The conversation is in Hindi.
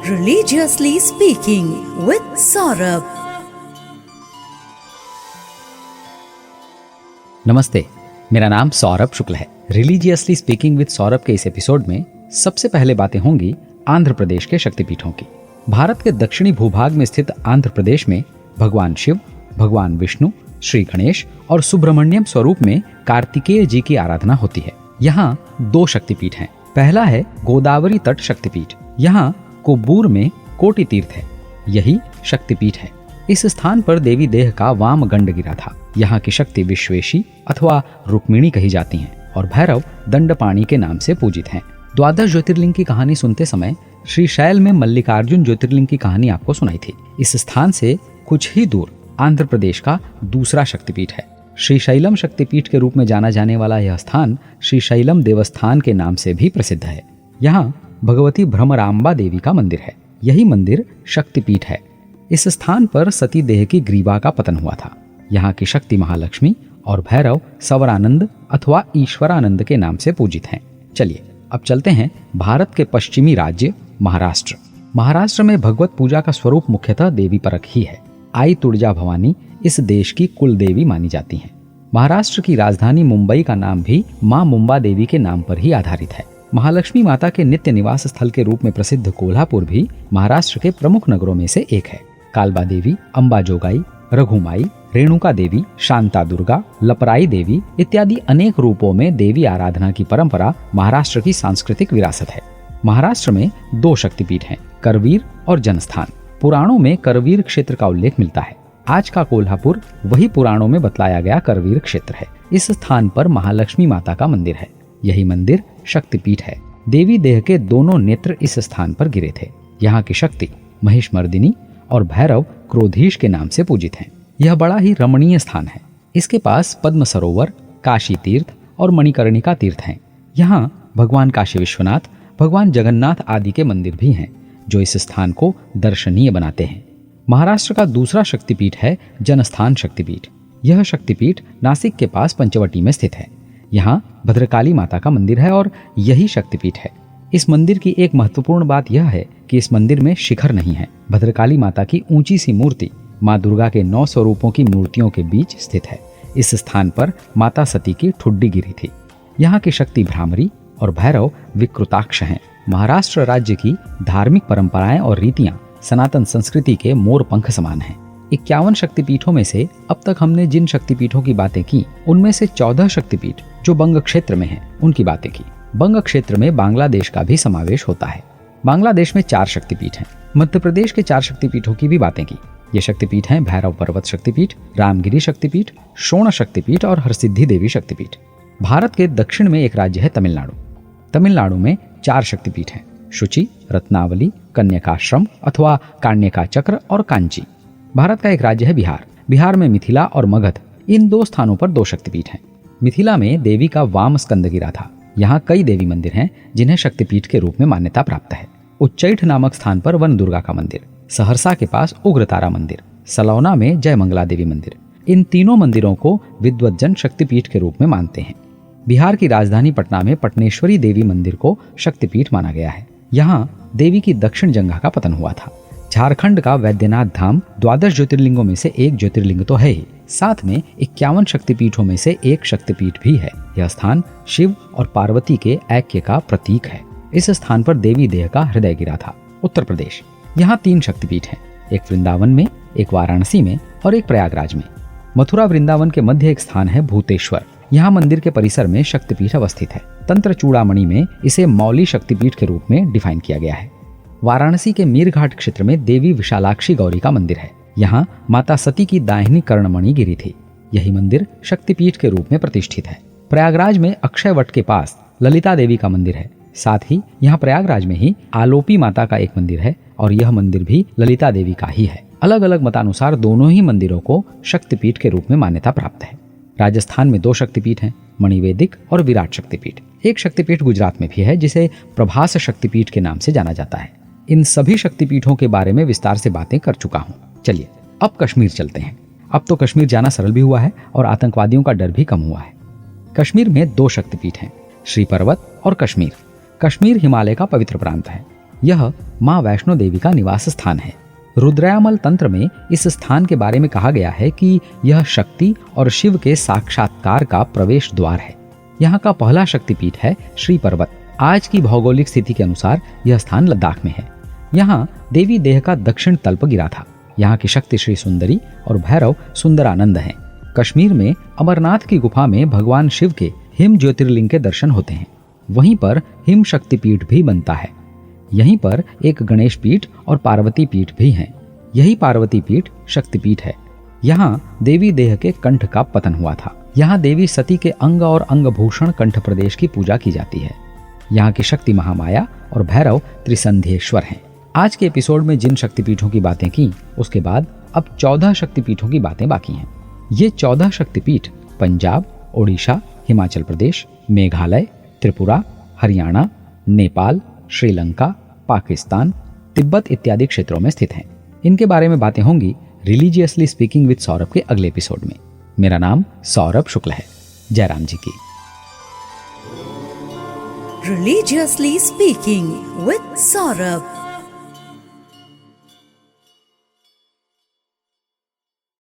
Religiously Speaking with Saurabh. नमस्ते, मेरा नाम सौरभ शुक्ल है। रिलीजियसली स्पीकिंग विद सौरभ के इस एपिसोड में सबसे पहले बातें होंगी आंध्र प्रदेश के शक्तिपीठों की। भारत के दक्षिणी भूभाग में स्थित आंध्र प्रदेश में भगवान शिव, भगवान विष्णु, श्री गणेश और सुब्रमण्यम स्वरूप में कार्तिकेय जी की आराधना होती है। यहाँ 2 शक्तिपीठ हैं। पहला है गोदावरी तट शक्तिपीठ। यहाँ कोब्बूर में कोटि तीर्थ है, यही शक्तिपीठ है। इस स्थान पर देवी देह का वाम गंड गिरा था। यहाँ की शक्ति विश्वेशी अथवा रुक्मिणी कही जाती हैं और भैरव दंडपाणी के नाम से पूजित हैं। 12 ज्योतिर्लिंग की कहानी सुनते समय श्रीशैल में मल्लिकार्जुन ज्योतिर्लिंग की कहानी आपको सुनाई थी। इस स्थान से कुछ ही दूर आंध्र प्रदेश का दूसरा शक्तिपीठ है। श्रीशैलम शक्तिपीठ के रूप में जाना जाने वाला यह स्थान श्रीशैलम देवस्थान के नाम से भी प्रसिद्ध है। यहाँ भगवती भ्रमराम्बा देवी का मंदिर है। यही मंदिर शक्तिपीठ है। इस स्थान पर सती देह की ग्रीवा का पतन हुआ था। यहाँ की शक्ति महालक्ष्मी और भैरव सवरानंद अथवा ईश्वरानंद के नाम से पूजित हैं। चलिए अब चलते हैं भारत के पश्चिमी राज्य महाराष्ट्र। महाराष्ट्र में भगवत पूजा का स्वरूप मुख्यतः देवी परक ही है। आई तुळजा भवानी इस देश की कुल देवी मानी जाती हैं। महाराष्ट्र की राजधानी मुंबई का नाम भी मां मुंबा देवी के नाम पर ही आधारित है। महालक्ष्मी माता के नित्य निवास स्थल के रूप में प्रसिद्ध कोल्हापुर भी महाराष्ट्र के प्रमुख नगरों में से एक है। कालबा देवी, अंबा जोगाई, रघुमाई, रेणुका देवी, शांता दुर्गा, लपराई देवी इत्यादि अनेक रूपों में देवी आराधना की परंपरा महाराष्ट्र की सांस्कृतिक विरासत है। महाराष्ट्र में 2 शक्तिपीठ हैं, करवीर और जनस्थान। पुराणों में करवीर क्षेत्र का उल्लेख मिलता है। आज का कोल्हापुर वही पुराणों में बतलाया गया करवीर क्षेत्र है। इस स्थान पर महालक्ष्मी माता का मंदिर है। यही मंदिर शक्तिपीठ है। देवी देह के दोनों नेत्र इस स्थान पर गिरे थे। यहाँ की शक्ति महिषमर्दिनी और भैरव क्रोधीश के नाम से पूजित हैं। यह बड़ा ही रमणीय स्थान है। इसके पास पद्म सरोवर, काशी तीर्थ और मणिकर्णिका तीर्थ हैं। यहाँ भगवान काशी विश्वनाथ, भगवान जगन्नाथ आदि के मंदिर भी हैं, जो इस स्थान को दर्शनीय बनाते हैं। महाराष्ट्र का दूसरा शक्तिपीठ है जनस्थान शक्तिपीठ। यह शक्तिपीठ नासिक के पास पंचवटी में स्थित है। यहाँ भद्रकाली माता का मंदिर है और यही शक्तिपीठ है। इस मंदिर की एक महत्वपूर्ण बात यह है कि इस मंदिर में शिखर नहीं है। भद्रकाली माता की ऊंची सी मूर्ति माँ दुर्गा के 9 स्वरूपों की मूर्तियों के बीच स्थित है। इस स्थान पर माता सती की ठुड्डी गिरी थी। यहाँ की शक्ति भ्रामरी और भैरव विकृताक्ष हैं। महाराष्ट्र राज्य की धार्मिक परंपराएं और रीतियां सनातन संस्कृति के मोर पंख समान हैं। 51 शक्तिपीठों में से अब तक हमने जिन शक्तिपीठों की बातें की, उनमें से 14 शक्तिपीठ जो बंग क्षेत्र में हैं, उनकी बातें की। बंग क्षेत्र में बांग्लादेश का भी समावेश होता है। बांग्लादेश में 4 शक्तिपीठ हैं। मध्य प्रदेश के 4 शक्तिपीठों की भी बातें की। ये शक्तिपीठ हैं भैरव पर्वत शक्तिपीठ, रामगिरी शक्तिपीठ, शोण शक्तिपीठ और हरसिद्धि देवी शक्तिपीठ। भारत के दक्षिण में एक राज्य है तमिलनाडु। तमिलनाडु में 4 शक्तिपीठ हैं, शुचि, रत्नावली, कन्यकाश्रम अथवा कान्यका चक्र और कांची। भारत का एक राज्य है बिहार। बिहार में मिथिला और मगध, इन 2 स्थानों पर 2 शक्तिपीठ हैं। मिथिला में देवी का वाम स्कंद गिरा था। यहाँ कई देवी मंदिर हैं जिन्हें शक्तिपीठ के रूप में मान्यता प्राप्त है। उच्चैठ नामक स्थान पर वन दुर्गा का मंदिर, सहरसा के पास उग्रतारा मंदिर, सलौना में जय मंगला देवी मंदिर। इन तीनों मंदिरों को विद्वज्जन शक्तिपीठ के रूप में मानते हैं। बिहार की राजधानी पटना में पटनेश्वरी देवी मंदिर को शक्तिपीठ माना गया है। यहाँ देवी की दक्षिण जंघा का पतन हुआ था। झारखंड का वैद्यनाथ धाम 12 ज्योतिर्लिंगों में से एक ज्योतिर्लिंग तो है ही, साथ में 51 शक्तिपीठों में से एक शक्तिपीठ भी है। यह स्थान शिव और पार्वती के ऐक्य का प्रतीक है। इस स्थान पर देवी देह का हृदय गिरा था। उत्तर प्रदेश, यहाँ 3 शक्तिपीठ हैं, एक वृंदावन में, एक वाराणसी में और एक प्रयागराज में। मथुरा वृंदावन के मध्य एक स्थान है भूतेश्वर। यहाँ मंदिर के परिसर में शक्तिपीठ अवस्थित है। तंत्र चूड़ामणि में इसे मौली शक्तिपीठ के रूप में डिफाइन किया गया है। वाराणसी के मीरघाट क्षेत्र में देवी विशालाक्षी गौरी का मंदिर है। यहाँ माता सती की दाहिनी कर्णमणि गिरी थी। यही मंदिर शक्तिपीठ के रूप में प्रतिष्ठित है। प्रयागराज में अक्षयवट के पास ललिता देवी का मंदिर है। साथ ही यहाँ प्रयागराज में ही आलोपी माता का एक मंदिर है और यह मंदिर भी ललिता देवी का ही है। अलग अलग मतानुसार दोनों ही मंदिरों को शक्तिपीठ के रूप में मान्यता प्राप्त है। राजस्थान में 2 शक्तिपीठ हैं, मणिवेदिक और विराट शक्तिपीठ। एक शक्तिपीठ गुजरात में भी है जिसे प्रभास शक्तिपीठ के नाम से जाना जाता है। इन सभी शक्तिपीठों के बारे में विस्तार से बातें कर चुका हूँ। चलिए अब कश्मीर चलते हैं। अब तो कश्मीर जाना सरल भी हुआ है और आतंकवादियों का डर भी कम हुआ है। कश्मीर में 2 शक्तिपीठ हैं, श्री पर्वत और कश्मीर। कश्मीर हिमालय का पवित्र प्रांत है। यह माँ वैष्णो देवी का निवास स्थान है। रुद्रयामल तंत्र में इस स्थान के बारे में कहा गया है कि यह शक्ति और शिव के साक्षात्कार का प्रवेश द्वार है। यहाँ का पहला शक्तिपीठ है श्री पर्वत। आज की भौगोलिक स्थिति के अनुसार यह स्थान लद्दाख में है। यहाँ देवी देह का दक्षिण तल पर गिरा था। यहाँ की शक्ति श्री सुंदरी और भैरव सुंदरानंद हैं। कश्मीर में अमरनाथ की गुफा में भगवान शिव के हिम ज्योतिर्लिंग के दर्शन होते हैं। वहीं पर हिम शक्तिपीठ भी बनता है। यहीं पर एक गणेश पीठ और पार्वती पीठ भी हैं। यही पार्वती पीठ शक्तिपीठ है। यहाँ देवी देह के कंठ का पतन हुआ था। यहाँ देवी सती के अंग और अंगभूषण कंठ प्रदेश की पूजा की जाती है। यहाँ की शक्ति महामाया और भैरव त्रिसंध्येश्वर हैं। आज के एपिसोड में जिन शक्तिपीठों की बातें की, उसके बाद अब 14 शक्तिपीठों की बातें बाकी हैं। ये 14 शक्तिपीठ पंजाब, ओडिशा, हिमाचल प्रदेश, मेघालय, त्रिपुरा, हरियाणा, नेपाल, श्रीलंका, पाकिस्तान, तिब्बत इत्यादि क्षेत्रों में स्थित हैं। इनके बारे में बातें होंगी रिलीजियसली स्पीकिंग विद सौरभ के अगले एपिसोड में। मेरा नाम सौरभ शुक्ल है। जयराम जी की। Religiously Speaking with Saurabh.